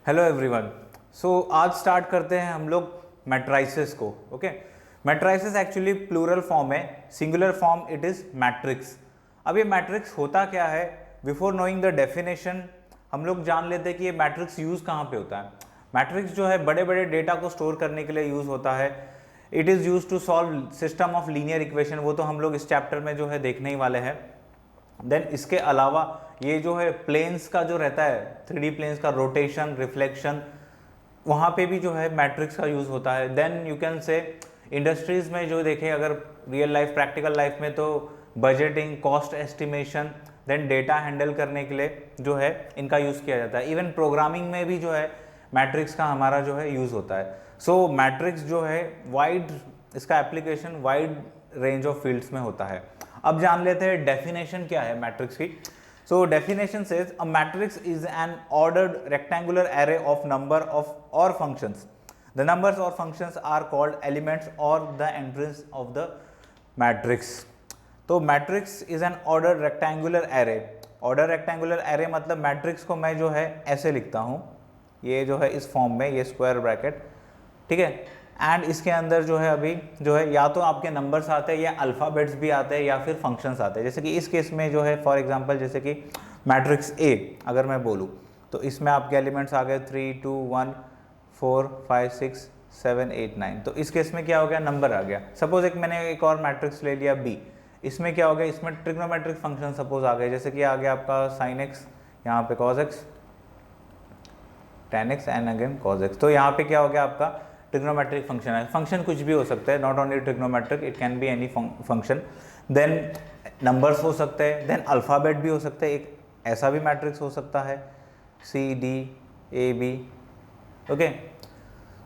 Hello everyone. आज start करते हैं हम लोग मैट्राइसेस को। Okay, matrices actually plural form है, singular form it is matrix. अब ये मैट्रिक्स होता क्या है, बिफोर नोइंग द डेफिनेशन हम लोग जान लेते हैं कि ये मैट्रिक्स यूज़ कहाँ पे होता है। मैट्रिक्स जो है बड़े बड़े डेटा को स्टोर करने के लिए यूज़ होता है। It is use to solve system of linear equation, वो तो हम लोग इस चैप्टर में जो है देखने ही वाले हैं। देन इसके अलावा ये जो है प्लेन्स का जो रहता है, 3D प्लेन्स का रोटेशन, रिफ्लेक्शन, वहाँ पे भी जो है मैट्रिक्स का यूज़ होता है। Then you can say industries में जो देखें अगर रियल लाइफ प्रैक्टिकल लाइफ में, तो budgeting, cost estimation, then data handle करने के लिए जो है इनका यूज़ किया जाता है। इवन प्रोग्रामिंग में भी जो है मैट्रिक्स का हमारा जो है यूज़ होता है। सो मैट्रिक्स जो है वाइड, इसका application wide range of fields में होता है। अब जान लेते हैं डेफिनेशन क्या है मैट्रिक्स की। So definition says a matrix is an ordered rectangular array of number of और फंक्शंस। द नंबर्स और फंक्शंस आर कॉल्ड एलिमेंट्स और the entries of the matrix. तो matrix is an ordered rectangular array. Order rectangular array मतलब matrix को मैं जो है ऐसे लिखता हूँ, ये जो है इस फॉर्म में, ये स्क्वायर ब्रैकेट, ठीक है। एंड इसके अंदर जो है अभी जो है या तो आपके नंबर्स आते हैं या अल्फ़ाबेट्स भी आते हैं या फिर फंक्शंस आते हैं। जैसे कि इस केस में जो है फॉर एग्जांपल जैसे कि मैट्रिक्स ए अगर मैं बोलूँ तो इसमें आपके एलिमेंट्स आ गए 3 2 1 4 5 6 7 8 9। तो इस केस में क्या हो गया, नंबर आ गया। सपोज मैंने एक और मैट्रिक्स ले लिया बी, इसमें क्या हो गया, इसमें ट्रिग्नोमेट्रिक फंक्शन सपोज आ गए, जैसे कि आ गया आपका साइन एक्स, यहाँ पे cos x, ten x and again cos x. तो यहाँ पे क्या हो गया आपका ट्रिग्नोमेट्रिक फंक्शन है। फंक्शन कुछ भी हो सकता है, not only trigonometric, it can be any function. Then numbers हो सकते हैं, देन अल्फ़ाबेट भी हो सकते हैं, एक ऐसा भी मैट्रिक्स हो सकता है C D A B. Okay,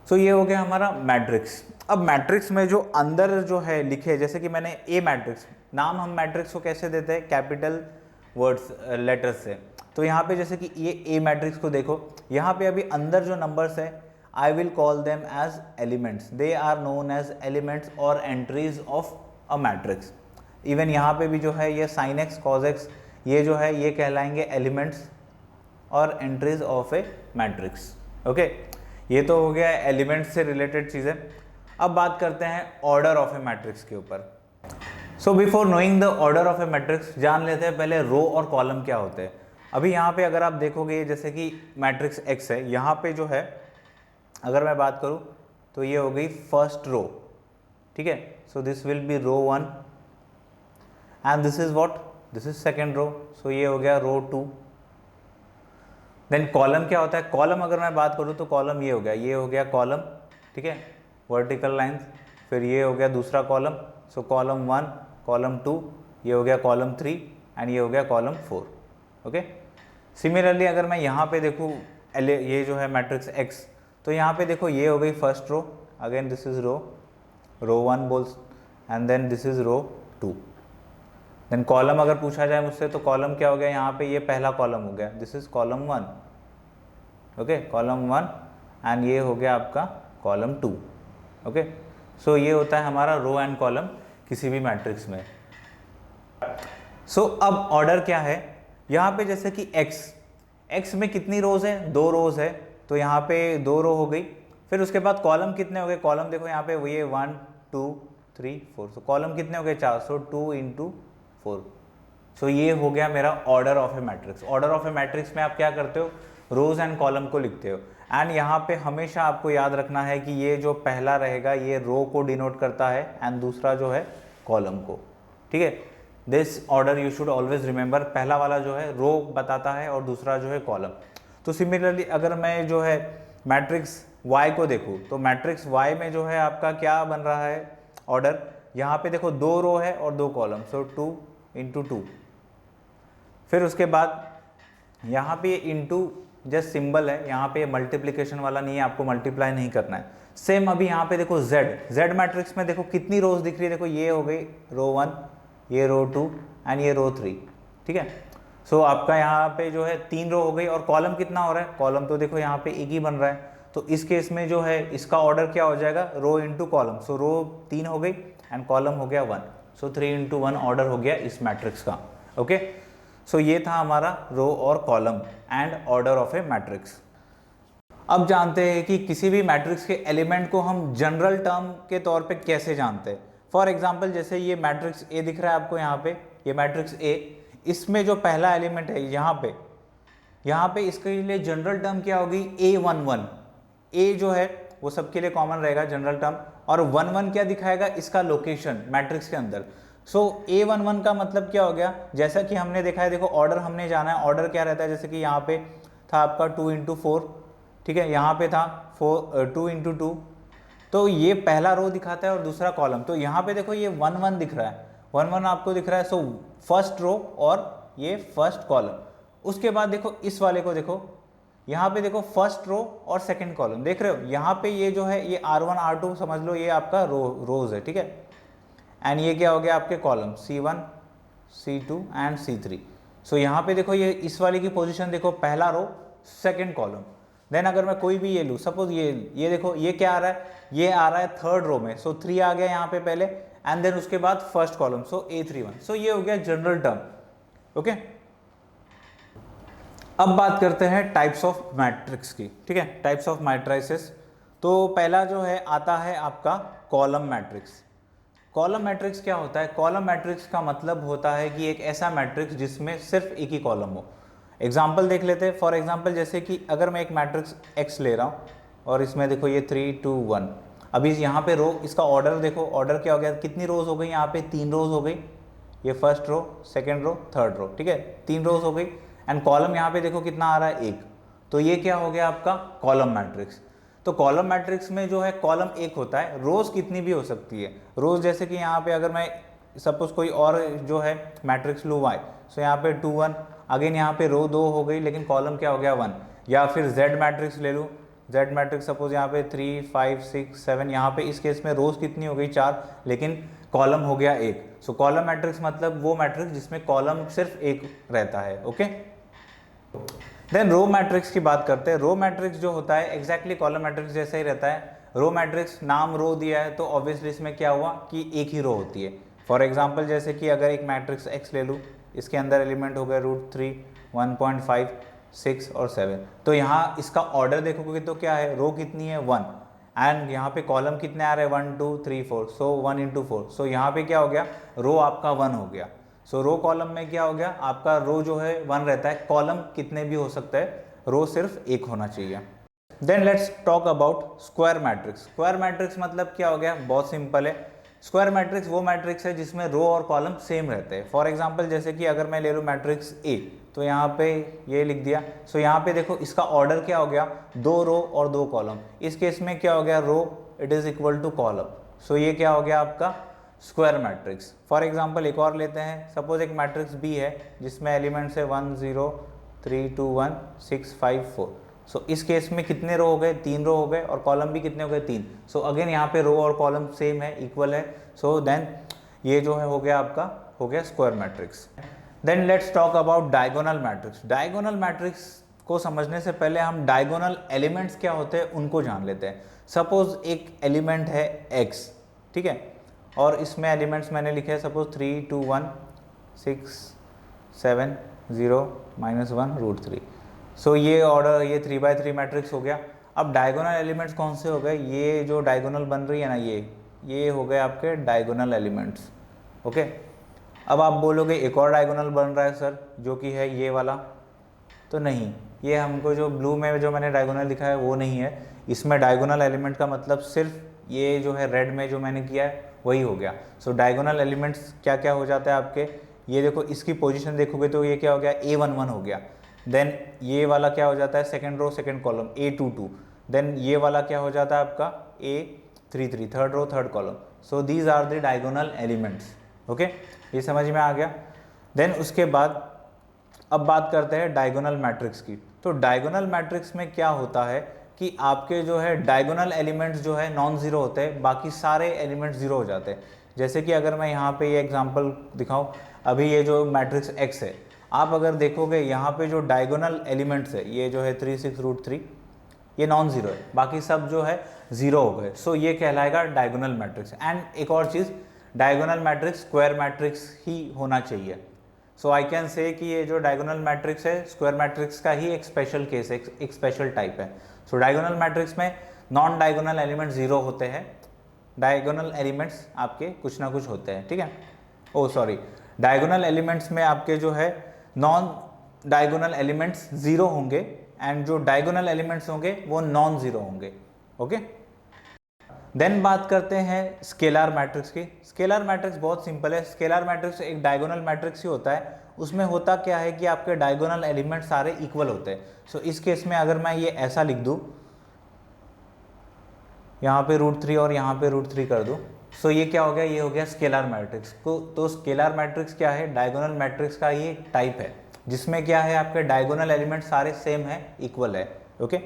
so ये हो गया हमारा मैट्रिक्स। अब मैट्रिक्स में जो अंदर जो है लिखे, जैसे कि मैंने ए मैट्रिक्स, नाम हम मैट्रिक्स को कैसे देते हैं, कैपिटल वर्ड्स लेटर्स से। तो यहाँ पे जैसे कि ये ए मैट्रिक्स को देखो, यहाँ पे अभी अंदर जो नंबर्स है I will call them as elements. They are known as elements or entries of a matrix. Even यहाँ पे भी जो है ये sin x, cos x, ये जो है ये कहलाएंगे elements और entries of a matrix. Okay? ये तो हो गया elements से related चीज़ें। अब बात करते हैं order of a matrix के ऊपर। So before knowing the order of a matrix, जान लेते हैं पहले रो और कॉलम क्या होते हैं। अभी यहाँ पे अगर आप देखोगे जैसे कि मैट्रिक्स x है, यहाँ पे जो है अगर मैं बात करूं तो ये हो गई फर्स्ट रो, ठीक है। So this will be row 1 and this is what, this is second row, so ये हो गया रो 2। देन कॉलम क्या होता है, कॉलम अगर मैं बात करूं तो कॉलम ये हो गया कॉलम, ठीक है, वर्टिकल लाइंस। फिर ये हो गया दूसरा कॉलम, सो कॉलम 1, कॉलम 2, ये हो गया कॉलम 3 एंड ये हो गया कॉलम 4। ओके, सिमिलरली अगर मैं यहाँ पे देखूँ ये जो है मैट्रिक्स एक्स, तो यहाँ पे देखो ये हो गई first row, again this is row 1 bolds and then this is row 2। Then column अगर पूछा जाए मुझसे तो कॉलम क्या हो गया, यहाँ पे ये पहला कॉलम हो गया, this is column 1, okay, column 1 and ये हो गया आपका कॉलम 2। ओके, सो ये होता है हमारा रो एंड कॉलम किसी भी मैट्रिक्स में। सो अब ऑर्डर क्या है, यहाँ पे जैसे कि एक्स में कितनी रोज है, 2 रोज है, तो यहाँ पे 2 रो हो गई। फिर उसके बाद कॉलम कितने हो गए, कॉलम देखो यहाँ पे वही है 1 2 3 4, सो कॉलम कितने हो गए 4, सो 2 × 4। सो ये हो गया मेरा order of a matrix. Order of a matrix में आप क्या करते हो, रोज एंड कॉलम को लिखते हो। एंड यहाँ पे हमेशा आपको याद रखना है कि ये जो पहला रहेगा ये रो को डिनोट करता है एंड दूसरा जो है कॉलम को, ठीक है। This order you should always remember, पहला वाला जो है रो बताता है और दूसरा जो है कॉलम। तो सिमिलरली अगर मैं जो है मैट्रिक्स y को देखूँ तो मैट्रिक्स y में जो है आपका क्या बन रहा है ऑर्डर, यहाँ पे देखो 2 रो है और 2 कॉलम, सो 2 × 2। फिर उसके बाद यहाँ पे इंटू जस्ट सिंबल है, यहाँ पे मल्टीप्लिकेशन वाला नहीं है, आपको मल्टीप्लाई नहीं करना है। सेम अभी यहाँ पे देखो z मैट्रिक्स में देखो कितनी रोज दिख रही है, देखो ये हो गई रो 1, ये रो 2 एंड ये रो 3, ठीक है। सो आपका यहाँ पे जो है 3 रो हो गई और कॉलम कितना हो रहा है, कॉलम तो देखो यहाँ पे एक ही बन रहा है। तो इस केस में जो है इसका ऑर्डर क्या हो जाएगा, रो इंटू कॉलम। सो रो 3 हो गई एंड कॉलम हो गया 1, सो 3 × 1 ऑर्डर हो गया इस मैट्रिक्स का। ओके, सो ये था हमारा रो और column and order of a matrix. अब जानते हैं कि किसी भी मैट्रिक्स के एलिमेंट को हम जनरल टर्म के तौर पे कैसे जानते हैं। फॉर एग्जांपल जैसे ये मैट्रिक्स ए दिख रहा है आपको यहाँ पे, ये मैट्रिक्स ए, इसमें जो पहला एलिमेंट है यहाँ पे इसके लिए जनरल टर्म क्या होगी, A11। ए जो है वो सबके लिए कॉमन रहेगा जनरल टर्म, और 11 क्या दिखाएगा, इसका लोकेशन मैट्रिक्स के अंदर। सो A11 का मतलब क्या हो गया, जैसा कि हमने देखा है, देखो ऑर्डर हमने जाना है, ऑर्डर क्या रहता है, जैसे कि यहाँ पे था आपका 2 into 4, ठीक है, यहाँ पे था 2 into 2, तो ये पहला रो दिखाता है और दूसरा कॉलम। तो यहाँ पे देखो ये 1 1 दिख रहा है, 1 1 आपको दिख रहा है, सो फर्स्ट रो और ये फर्स्ट कॉलम। उसके बाद देखो इस वाले को देखो, यहाँ पे देखो फर्स्ट रो और सेकंड कॉलम, देख रहे हो यहाँ पे ये जो है ये R1 R2 समझ लो, ये आपका रोज है, ठीक है, एंड ये क्या हो गया आपके column C1 C2 and C3। सो यहाँ पे देखो ये इस वाले की पोजीशन देखो, पहला रो सेकंड कॉलम। देन अगर मैं कोई भी ये लूँ, सपोज ये देखो ये क्या आ रहा है, ये आ रहा है थर्ड रो में, सो 3 आ गया यहाँ पे पहले, एंड देन उसके बाद फर्स्ट कॉलम, सो A31। सो ये हो गया जनरल टर्म, ओके। अब बात करते हैं टाइप्स ऑफ मैट्रिक्स की, ठीक है, टाइप्स ऑफ मैट्रिसेस। तो पहला जो है आता है आपका कॉलम मैट्रिक्स। कॉलम मैट्रिक्स क्या होता है, कॉलम मैट्रिक्स का मतलब होता है कि एक ऐसा मैट्रिक्स जिसमें सिर्फ एक ही कॉलम हो। एग्जाम्पल देख लेते हैं। फॉर एग्जाम्पल जैसे कि अगर मैं एक मैट्रिक्स एक्स ले रहा हूँ और इसमें देखो ये 3 2 1, अभी यहाँ पे रो, इसका ऑर्डर देखो, ऑर्डर क्या हो गया, कितनी रोज हो गई, यहाँ पे 3 रोज हो गई, ये first row second row third row, ठीक है, 3 रोज हो गई, एंड कॉलम यहाँ पे देखो कितना आ रहा है, 1। तो ये क्या हो गया आपका कॉलम मैट्रिक्स। तो कॉलम मैट्रिक्स में जो है कॉलम एक होता है, रोज कितनी भी हो सकती है। रोज जैसे कि यहाँ पे अगर मैं सपोज कोई और जो है मैट्रिक्स लूँ y, सो यहाँ पे 2 1, अगेन यहाँ पे रो 2 हो गई लेकिन कॉलम क्या हो गया 1। या फिर z मैट्रिक्स ले लूँ, z मैट्रिक्स सपोज यहाँ पे 3 5 6 7, यहाँ पे इस केस में रोज कितनी हो गई 4, लेकिन कॉलम हो गया 1। सो कॉलम मैट्रिक्स मतलब वो मैट्रिक्स जिसमें कॉलम सिर्फ एक रहता है, ओके। देन रो मैट्रिक्स की बात करते हैं। रो मैट्रिक्स जो होता है एग्जैक्टली कॉलम मैट्रिक्स जैसा ही रहता है। रो मैट्रिक्स नाम रो दिया है तो ऑब्वियसली इसमें क्या हुआ कि एक ही रो होती है। फॉर एग्जांपल जैसे कि अगर एक मैट्रिक्स एक्स ले लूँ, इसके अंदर एलिमेंट हो गए √3 1.5 6 और 7, तो यहाँ इसका ऑर्डर देखोगे तो क्या है, रो कितनी है 1, एंड यहाँ पे कॉलम कितने आ रहे हैं 1 2 3 4, सो 1 into 4, सो यहाँ पे क्या हो गया, रो आपका 1 हो गया। सो रो कॉलम में क्या हो गया आपका, रो जो है 1 रहता है, कॉलम कितने भी हो सकता है, रो सिर्फ एक होना चाहिए। Then let's talk about square matrix. Square matrix मतलब क्या हो गया, बहुत सिंपल है। स्क्वायर मैट्रिक्स वो मैट्रिक्स है जिसमें रो और कॉलम सेम रहते हैं। फॉर एग्जांपल जैसे कि अगर मैं ले लूँ मैट्रिक्स ए, तो यहाँ पे ये लिख दिया, सो यहाँ पे देखो इसका ऑर्डर क्या हो गया, 2 रो और 2 कॉलम। इस केस में क्या हो गया, row it is equal to column, so ये क्या हो गया आपका स्क्वायर मैट्रिक्स। फॉर एग्जांपल एक और लेते हैं, सपोज एक मैट्रिक्स बी है जिसमें एलिमेंट्स है 1 0 3 2 1 6 5 4, सो इस केस में कितने रो हो गए, 3 रो हो गए, और कॉलम भी कितने हो गए 3। सो अगेन यहाँ पे रो और कॉलम सेम है, इक्वल है, सो देन ये जो है हो गया आपका, हो गया square matrix. Then let's talk about diagonal matrix. Diagonal matrix को समझने से पहले हम डायगोनल एलिमेंट्स क्या होते हैं उनको जान लेते हैं। सपोज एक एलिमेंट है x, ठीक है, और इसमें एलिमेंट्स मैंने लिखे हैं सपोज 3 2 1 6 7 0 -1 √3, सो ये ऑर्डर, ये 3x3 मैट्रिक्स हो गया। अब डायगोनल एलिमेंट्स कौन से हो गए, ये जो डायगोनल बन रही है ना, ये हो गए आपके डायगोनल एलिमेंट्स, ओके। अब आप बोलोगे एक और डायगोनल बन रहा है सर, जो कि है ये वाला, तो नहीं, ये हमको जो ब्लू में जो मैंने डायगोनल लिखा है वो नहीं है। इसमें डायगोनल एलिमेंट का मतलब सिर्फ ये जो है रेड में जो मैंने किया है वही हो गया। सो डायगोनल एलिमेंट्स क्या क्या हो जाता है आपके, ये देखो इसकी पोजीशन देखोगे तो ये क्या हो गया, A11 हो गया। देन ये वाला क्या हो जाता है, second row second column A22। Then ये वाला क्या हो जाता है आपका A33, third row third column. So these are the diagonal elements, okay, ये समझ में आ गया। देन उसके बाद अब बात करते हैं डायगोनल मैट्रिक्स की। तो डायगोनल मैट्रिक्स में क्या होता है कि आपके जो है डायगोनल एलिमेंट्स जो है नॉन ज़ीरो होते हैं, बाकी सारे एलिमेंट्स ज़ीरो हो जाते हैं। जैसे कि अगर मैं यहाँ पे ये एग्जांपल दिखाऊं, अभी ये जो मैट्रिक्स एक्स है, आप अगर देखोगे यहाँ पे जो डायगोनल एलिमेंट्स है, ये जो है 3 6 √3, ये नॉन ज़ीरो है, बाकी सब जो है ज़ीरो हो गए। सो ये कहलाएगा डायगोनल मैट्रिक्स। एंड एक और चीज़, डायगोनल मैट्रिक्स स्क्वायर मैट्रिक्स ही होना चाहिए। सो आई कैन से कि ये जो डायगोनल मैट्रिक्स है स्क्वायर मैट्रिक्स का ही एक स्पेशल केस है, एक स्पेशल टाइप है। सो डायगोनल मैट्रिक्स में नॉन डायगोनल एलिमेंट 0 होते हैं, डायगोनल एलिमेंट्स आपके कुछ ना कुछ होते हैं, ठीक है। ओ सॉरी, डायगोनल एलिमेंट्स में आपके जो है नॉन डायगोनल एलिमेंट्स 0 होंगे एंड जो डायगोनल एलिमेंट्स होंगे वो नॉन जीरो होंगे, ओके। देन बात करते हैं स्केलर मैट्रिक्स की। स्केलर मैट्रिक्स बहुत सिंपल है। स्केलर मैट्रिक्स एक डायगोनल मैट्रिक्स ही होता है। उसमें होता क्या है कि आपके डायगोनल एलिमेंट सारे इक्वल होते हैं। सो इस केस में अगर मैं ये ऐसा लिख दूं, यहाँ पे √3 और यहाँ पे √3 कर दूं, सो ये क्या हो गया, ये हो गया स्केलर मैट्रिक्स को। तो स्केलर मैट्रिक्स क्या है, डायगोनल मैट्रिक्स का ये टाइप है जिसमें क्या है आपके डायगोनल एलिमेंट सारे सेम है, इक्वल है, ओके।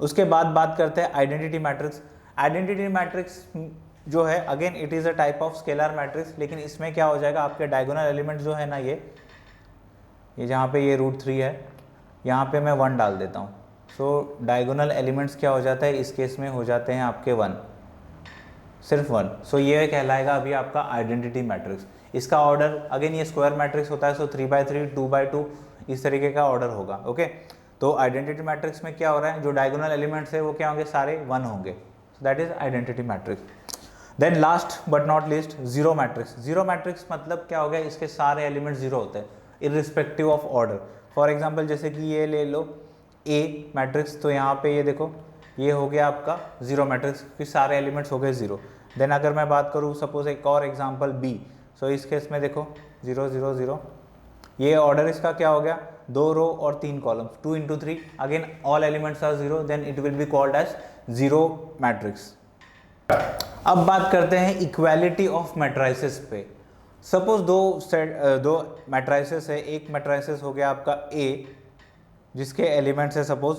उसके बाद बात करते हैं आइडेंटिटी मैट्रिक्स। आइडेंटिटी मैट्रिक्स जो है again it is a type of scalar matrix, लेकिन इसमें क्या हो जाएगा आपके डायगोनल एलिमेंट जो है ना, ये जहाँ पे ये √3 है, यहाँ पे मैं 1 डाल देता हूँ। सो डायगोनल एलिमेंट्स क्या हो जाता है इस केस में, हो जाते हैं आपके 1, सिर्फ 1। सो ये कहलाएगा अभी आपका आइडेंटिटी मैट्रिक्स। इसका ऑर्डर अगेन ये स्क्वायर मैट्रिक्स होता है, सो 3/3 2/2 इस तरीके का ऑर्डर होगा, ओके। तो आइडेंटिटी मैट्रिक्स में क्या हो रहा है, जो डायगोनल एलिमेंट्स है वो क्या होंगे, सारे 1 होंगे। So that is identity matrix. Then last but not least zero matrix. Zero matrix मतलब क्या हो गया, इसके सारे एलिमेंट्स जीरो होते हैं irrespective of order. For example जैसे कि ये ले लो ए मैट्रिक्स, तो यहाँ पे ये देखो ये हो गया आपका जीरो मैट्रिक्स, फिर सारे एलिमेंट्स हो गए जीरो। देन अगर मैं बात करूँ सपोज एक और एग्जांपल बी, सो इस केस में देखो 0 0 0, ये ऑर्डर इसका क्या हो गया, 2 रो और 3 columns, 2 into 3, again all elements are zero, then it will be called as zero matrix. अब बात करते हैं इक्वालिटी ऑफ मैट्राइसेस पे। सपोज दो मैट्राइसेस है, एक मैट्राइसेस हो गया आपका ए जिसके एलिमेंट्स है सपोज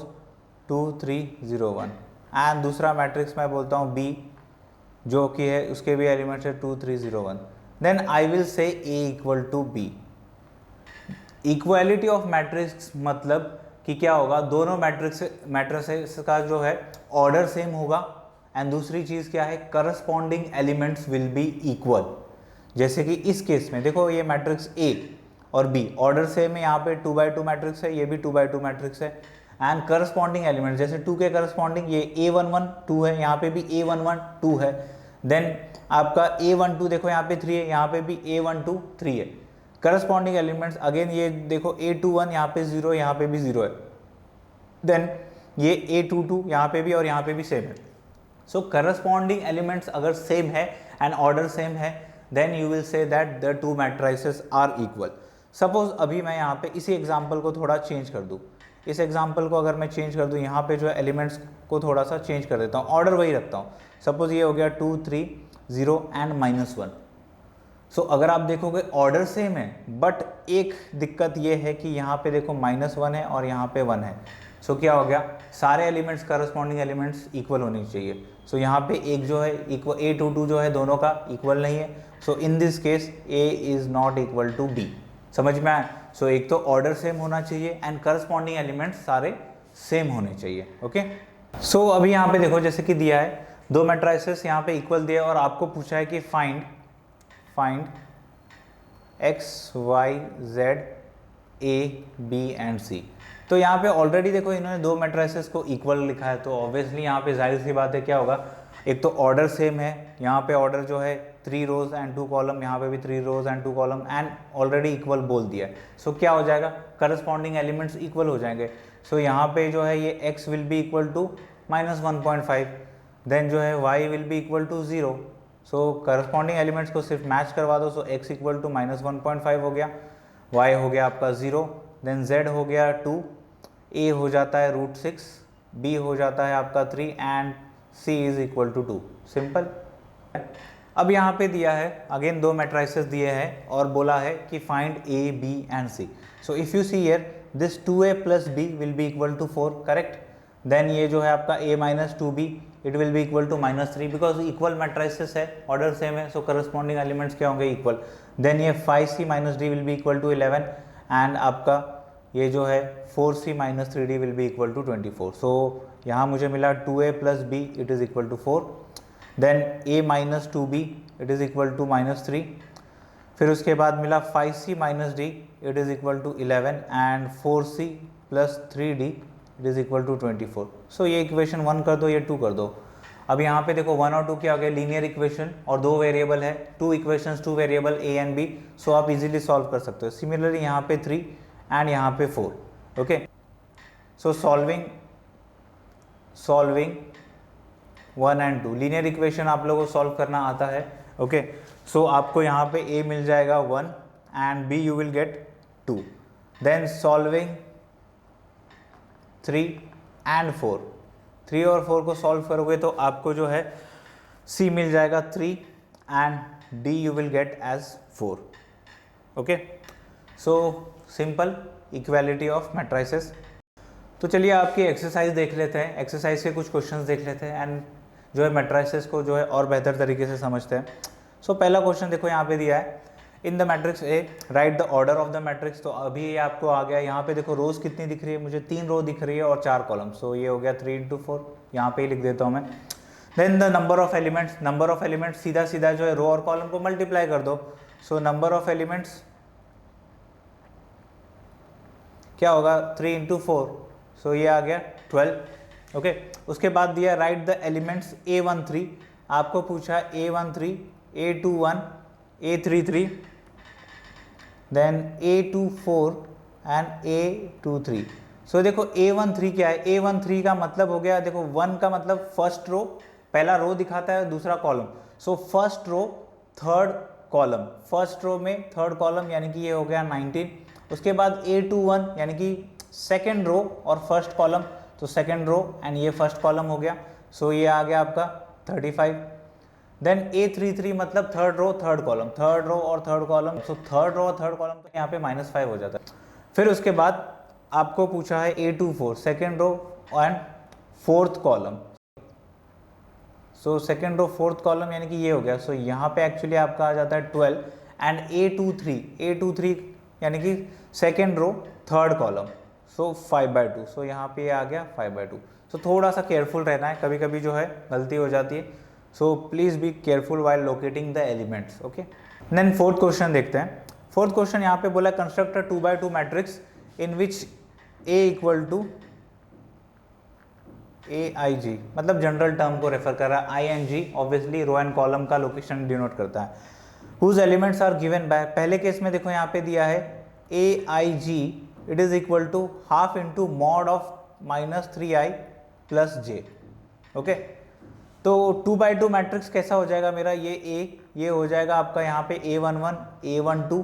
2 3 0 1, एंड दूसरा मैट्रिक्स मैं बोलता हूँ बी जो कि है उसके भी एलिमेंट्स है 2 3 0 1। Then I will say A equal to B. Equality of matrix मतलब कि क्या होगा, दोनों मैट्रिसेस का जो है ऑर्डर सेम होगा, एंड दूसरी चीज़ क्या है, corresponding elements will be equal. जैसे कि इस केस में देखो ये मैट्रिक्स ए और बी ऑर्डर सेम है, यहाँ पे 2/2 मैट्रिक्स है, ये भी 2/2 मैट्रिक्स है, एंड करस्पॉन्डिंग एलिमेंट जैसे 2 के करस्पॉन्डिंग ये A11 2 है, यहाँ पे भी A11 2 है। देन आपका A12 देखो यहाँ पे 3 है, यहाँ पे भी A12 3 है। करस्पॉन्डिंग एलिमेंट्स अगेन ये देखो A21 यहाँ पे 0, यहाँ पे भी 0 है। देन ये A22 यहाँ पे भी और यहाँ पे भी सेम है। सो करस्पॉन्डिंग एलिमेंट्स अगर सेम है एंड ऑर्डर सेम है, then you will say that the two matrices are equal. Suppose अभी मैं यहाँ पे इसी एग्जाम्पल को थोड़ा चेंज कर दूँ, इस एग्जाम्पल को अगर मैं चेंज कर दूँ, यहाँ पे जो है एलिमेंट्स को थोड़ा सा चेंज कर देता हूँ, ऑर्डर वही रखता हूँ। सपोज ये हो गया 2 3 0 एंड -1। सो अगर आप देखोगे ऑर्डर सेम है, बट एक दिक्कत ये है कि यहाँ पे देखो -1 है और यहाँ पे 1 है। सो क्या हो गया, सारे एलिमेंट्स करस्पॉन्डिंग एलिमेंट्स इक्वल होने चाहिए। सो यहाँ पे एक जो है इक्वल A22 जो है दोनों का इक्वल नहीं है। So in this case A is not equal to B। समझ में आया? सो एक तो ऑर्डर सेम होना चाहिए एंड करस्पॉन्डिंग एलिमेंट्स सारे सेम होने चाहिए, ओके। सो अभी यहाँ पे देखो जैसे कि दिया है दो मैट्राइसेस यहाँ पे इक्वल दिया और आपको पूछा है कि find x y z a b and c। तो यहाँ पे ऑलरेडी देखो इन्होंने दो मैट्राइसेस को इक्वल लिखा है, तो ऑब्वियसली यहाँ पे जाहिर सी बात है क्या होगा, एक तो ऑर्डर सेम है, यहाँ पे ऑर्डर जो है 3 रोज एंड 2 कॉलम, यहाँ पे भी 3 rows and 2 column, and already equal बोल दिया है। सो क्या हो जाएगा, करस्पॉन्डिंग एलिमेंट्स इक्वल हो जाएंगे। सो यहाँ पे जो है ये x will be equal to -1.5, then जो है y will be equal to 0। So corresponding elements को सिर्फ मैच करवा दो। सो x इक्वल टू -1.5 हो गया, y हो गया आपका 0, देन z हो गया 2, a हो जाता है √6, b हो जाता है आपका 3 and c is equal to 2। Simple. अब यहाँ पे दिया है अगेन दो मैट्राइसेस दिए हैं और बोला है कि find a b and c। So if you see here this 2a plus b will be equal to 4, correct. Then ये जो है आपका a minus 2b it will be equal to -3, because equal matrices है, order same है, so corresponding elements क्या होंगे, equal. Then ये 5c minus d will be equal to 11 and आपका ये जो है 4c minus 3d will be equal to 24। So यहाँ मुझे मिला 2a plus b it is equal to 4, then a minus 2b it is equal to -3, फिर उसके बाद मिला 5c minus d it is equal to 11 and 4c plus 3d it is equal to 24। So ये equation 1 कर दो, ये 2 कर दो। अब यहाँ पे देखो 1 और 2 क्या हो गया, लीनियर इक्वेशन और 2 वेरिएबल है, 2 equations 2 variable A and B, so आप इजीली सॉल्व कर सकते हो। सिमिलरली यहाँ पे 3 एंड यहाँ पे 4। Okay, so solving 1 and 2 linear equation आप लोगों को सॉल्व करना आता है। ओके, सो आपको यहाँ पे ए मिल जाएगा 1 and B you will get 2। Then solving 3 and 4, 3 और 4 को सॉल्व करोगे तो आपको जो है C मिल जाएगा 3 and D you will get as 4। Okay, so simple equality of matrices. तो चलिए आपकी एक्सरसाइज देख लेते हैं, एक्सरसाइज के कुछ क्वेश्चंस देख लेते हैं एंड जो है मैट्रिसेस को जो है और बेहतर तरीके से समझते हैं। सो पहला क्वेश्चन देखो यहाँ पे दिया है, in the matrix A right the order of the matrix. तो अभी ये आपको आ गया, यहाँ पे देखो रोज कितनी दिख रही है मुझे, 3 रो दिख रही है और 4 कॉलम। सो ये हो गया 3 into 4, यहाँ पे ही लिख देता हूँ मैं। Then the number of elements, number of elements सीधा सीधा जो है रो और कॉलम को मल्टीप्लाई कर दो। सो नंबर ऑफ एलिमेंट्स क्या होगा, 3 into 4, सो ये आ गया 12। ओके, उसके बाद दिया राइट द एलिमेंट्स A13, आपको पूछा A13, A21, A33, then A24 and A23। सो देखो A13 क्या है, A13 का मतलब हो गया, देखो 1 का मतलब फर्स्ट रो, पहला रो दिखाता है दूसरा column. So first row third column, first row में थर्ड कॉलम यानी कि ये हो गया 19। उसके बाद A21 यानी कि सेकेंड रो और फर्स्ट कॉलम, तो सेकेंड रो एंड ये फर्स्ट कॉलम हो गया। सो ये आ गया आपका 35। देन A33 मतलब third row third column, third row और third column, so third row और थर्ड कॉलम तो यहाँ पे -5 हो जाता है। फिर उसके बाद आपको पूछा है A24 second row and fourth column. So second row fourth column यानी कि ये हो गया। सो यहाँ पे एक्चुअली आपका आ जाता है 12 एंड A23 यानी कि सेकेंड रो थर्ड कॉलम, सो 5/2। सो यहाँ पे आ गया 5/2। सो थोड़ा सा केयरफुल रहना है, कभी कभी जो है गलती हो जाती है। So please be careful while locating the elements. Okay, then fourth question देखते हैं। फोर्थ क्वेश्चन यहाँ पे बोला construct a 2/2 matrix in which A equal to AIG, मतलब जनरल टर्म को रेफर कर रहा है। ING obviously row and column का लोकेशन डिनोट करता है। Whose elements are given by, पहले केस में देखो यहाँ पे दिया है AIG it is equal to half into mod of -3i plus j। Okay, तो 2/2 मैट्रिक्स कैसा हो जाएगा मेरा, ये हो जाएगा आपका यहाँ पे A11, A12,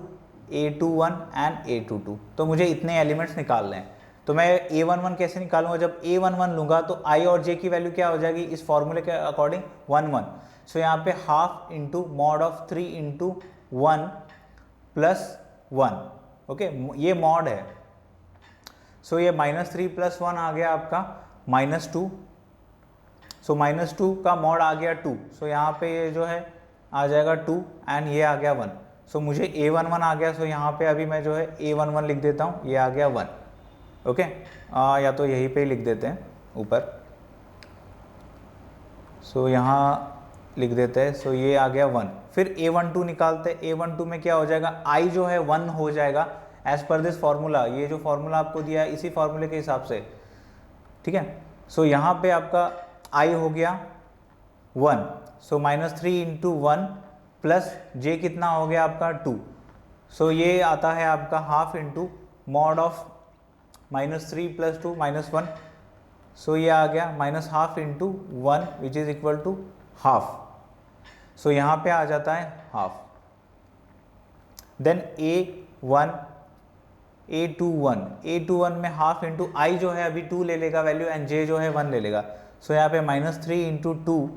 A21 and A22। तो मुझे इतने एलिमेंट्स निकालने हैं। तो मैं A11 कैसे निकालूंगा, जब A11 लूंगा तो I और J की वैल्यू क्या हो जाएगी इस फॉर्मूले के अकॉर्डिंग 1 1। सो यहाँ पे half into mod of 3 into 1 plus 1। Okay, ये मॉड है। सो ये -3 प्लस 1 आ गया आपका -2। सो -2 का मॉड आ गया 2। सो यहाँ पे ये जो है आ जाएगा 2 एंड ये आ गया 1। सो मुझे A11 आ गया। सो यहाँ पे अभी मैं जो है A11 लिख देता हूँ, ये आ गया 1। ओके, या तो यहीं पे ही लिख देते हैं ऊपर। सो यहाँ लिख देते हैं। सो ये आ गया 1। फिर A12 निकालते हैं। A12 में क्या हो जाएगा, I जो है 1 हो जाएगा एज पर दिस फार्मूला। ये जो फार्मूला आपको दिया है इसी फार्मूले के हिसाब से, ठीक है। सो यहाँ पे आपका I हो गया 1। सो -3 इंटू 1 प्लस J कितना हो गया आपका 2। सो ये आता है आपका half into mod of -3 plus 2 -1। So ये आ गया -half into 1 which is equal to half. So यहाँ पे आ जाता है हाफ। देन A21 में हाफ इंटू I जो है अभी 2 ले लेगा वैल्यू एंड J जो है 1 ले लेगा। सो यहाँ पे -3 इंटू 2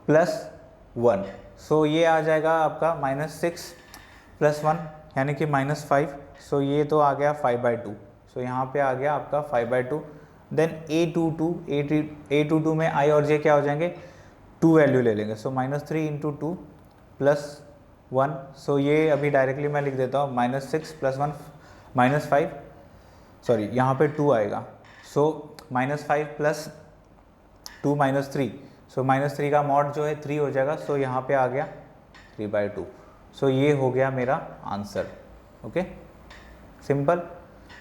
प्लस 1। सो ये आ जाएगा आपका -6 प्लस 1 यानी कि -5। सो ये तो आ गया 5/2। सो यहाँ पे आ गया आपका 5/2। देन A22 में I और J क्या हो जाएंगे, 2 वैल्यू ले लेंगे। सो -3 इंटू 2 प्लस 1। सो ये अभी डायरेक्टली मैं लिख देता हूँ -6 प्लस 1 -5, सॉरी यहाँ पे 2 आएगा। सो -5 प्लस 2 -3। सो -3 का मॉड जो है 3 हो जाएगा। सो यहाँ पे आ गया 3/2। सो ये हो गया मेरा answer. Okay, simple.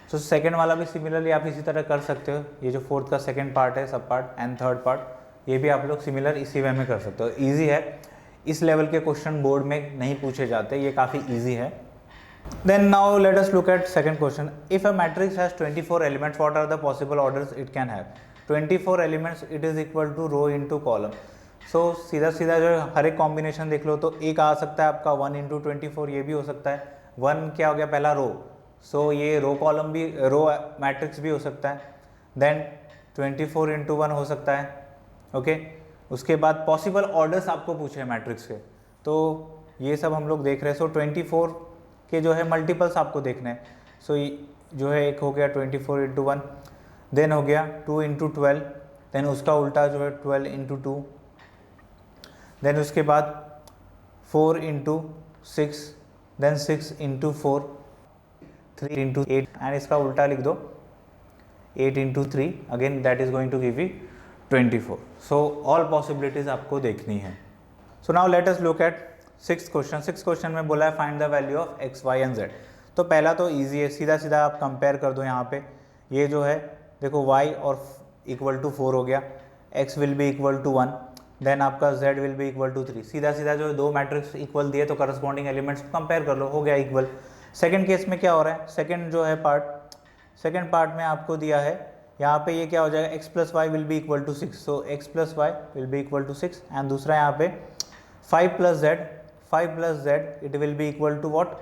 So second वाला भी सिमिलरली आप इसी तरह कर सकते हो। ये जो फोर्थ का सेकंड पार्ट है, सब पार्ट एंड थर्ड पार्ट, ये भी आप लोग सिमिलर इसी वे में कर सकते हो। ईजी है, इस लेवल के क्वेश्चन बोर्ड में नहीं पूछे जाते, ये काफ़ी ईजी है। Then now let us look at second question. If a matrix has 24 elements, what are the possible orders it can have? 24 elements, it is equal to row into column. So सीधा सीधा जो हर एक combination देख लो तो एक आ सकता है आपका 1 इंटू 24, ये भी हो सकता है। 1 क्या हो गया, पहला रो, सो ये रो कॉलम भी, रो मैट्रिक्स भी हो सकता है। देन 24 इंटू 1 हो सकता है, ओके। उसके बाद पॉसिबल ऑर्डर्स आपको पूछे हैं मैट्रिक्स के, तो ये सब हम लोग देख रहे हैं। सो 24 के जो है मल्टीपल्स आपको देखने हैं। सो जो है एक हो गया 24 इंटू 1, देन हो गया 2 इंटू 12, देन उसका उल्टा जो है 12 इंटू 2, देन उसके बाद 4 into 6, then 6 into 4, 3 into 8, and इसका उल्टा लिख दो 8 into 3, again that is going to give you 24। So all possibilities आपको देखनी है। So now let us look at sixth question. Six question में बोला है find the value of x, y and z. तो पहला तो ईजी है, सीधा सीधा आप कंपेयर कर दो। यहाँ पे ये जो है देखो y और इक्वल टू 4 हो गया, x will be equal to 1, then आपका z will be equal to 3। सीधा सीधा जो है दो मैट्रिक्स इक्वल दिए तो करस्पॉन्डिंग एलिमेंट्स कंपेयर कर लो, हो गया इक्वल। सेकंड केस में क्या हो रहा है, सेकंड जो है पार्ट, सेकंड पार्ट में आपको दिया है यहाँ पे ये क्या हो जाएगा, x plus y will be equal to 6, so x plus y will be equal to 6, and दूसरा यहाँ पे 5 plus z it will be equal to what,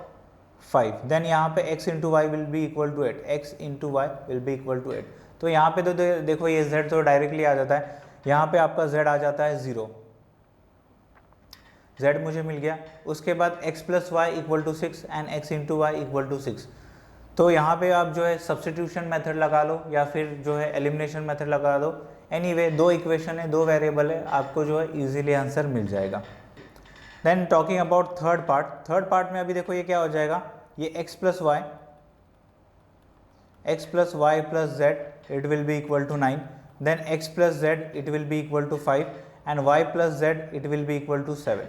5। Then यहाँ पे x into y will be equal to 8, x into y will be equal to 8। तो यहाँ पे तो देखो ये z तो डायरेक्टली आ जाता है, यहाँ पे आपका z आ जाता है 0, z मुझे मिल गया। उसके बाद x plus y equal to 6 and x into y equal to 6। तो यहाँ पे आप जो है सब्स्टिट्यूशन मेथड लगा लो या फिर जो है एलिमिनेशन मेथड लगा दो। एनीवे दो इक्वेशन है, दो वेरिएबल है, आपको जो है इजीली आंसर मिल जाएगा। Then talking about third part, third part में अभी देखो ये क्या हो जाएगा, ये x plus y plus z it will be equal to 9, then x plus z it will be equal to 5 and y plus z it will be equal to 7।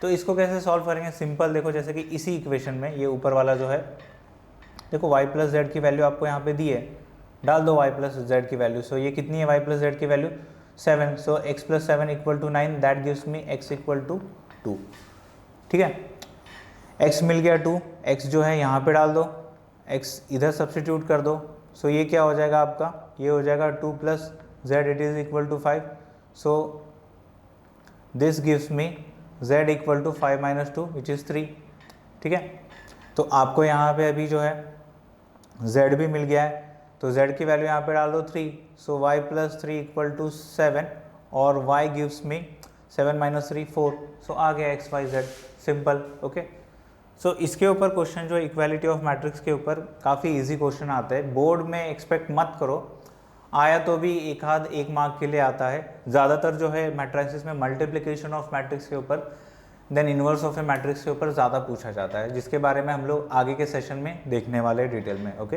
तो इसको कैसे सॉल्व करेंगे, सिंपल देखो, जैसे कि इसी इक्वेशन में ये ऊपर वाला जो है देखो y प्लस जेड की वैल्यू आपको यहाँ पे दी है, डाल दो y प्लस जेड की वैल्यू। सो ये कितनी है y प्लस जेड की value 7, so x plus 7 equal to 9, that gives me x equal to 2। ठीक है, x मिल गया 2, x जो है यहाँ पे डाल दो, x इधर सब्स्टिट्यूट कर दो। सो ये क्या हो जाएगा आपका, ये हो जाएगा 2 plus z it is equal to 5, so this gives me z equal to 5 minus 2 which is 3। ठीक है, तो आपको यहाँ पे अभी जो है z भी मिल गया है, तो z की वैल्यू यहाँ पे डाल दो 3, so y plus 3 equal to 7 और y gives me 7 minus 3 4, so आ गया x y z, simple. Okay, so इसके ऊपर क्वेश्चन जो इक्वालिटी ऑफ मैट्रिक्स के ऊपर काफ़ी इजी क्वेश्चन आते हैं, बोर्ड में एक्सपेक्ट मत करो, आया तो भी एक आध 1 मार्क के लिए आता है। ज़्यादातर जो है मैट्रिक्स में मल्टीप्लिकेशन ऑफ मैट्रिक्स के ऊपर, then inverse of a matrix के ऊपर ज़्यादा पूछा जाता है, जिसके बारे में हम लोग आगे के सेशन में देखने वाले डिटेल में। ओके।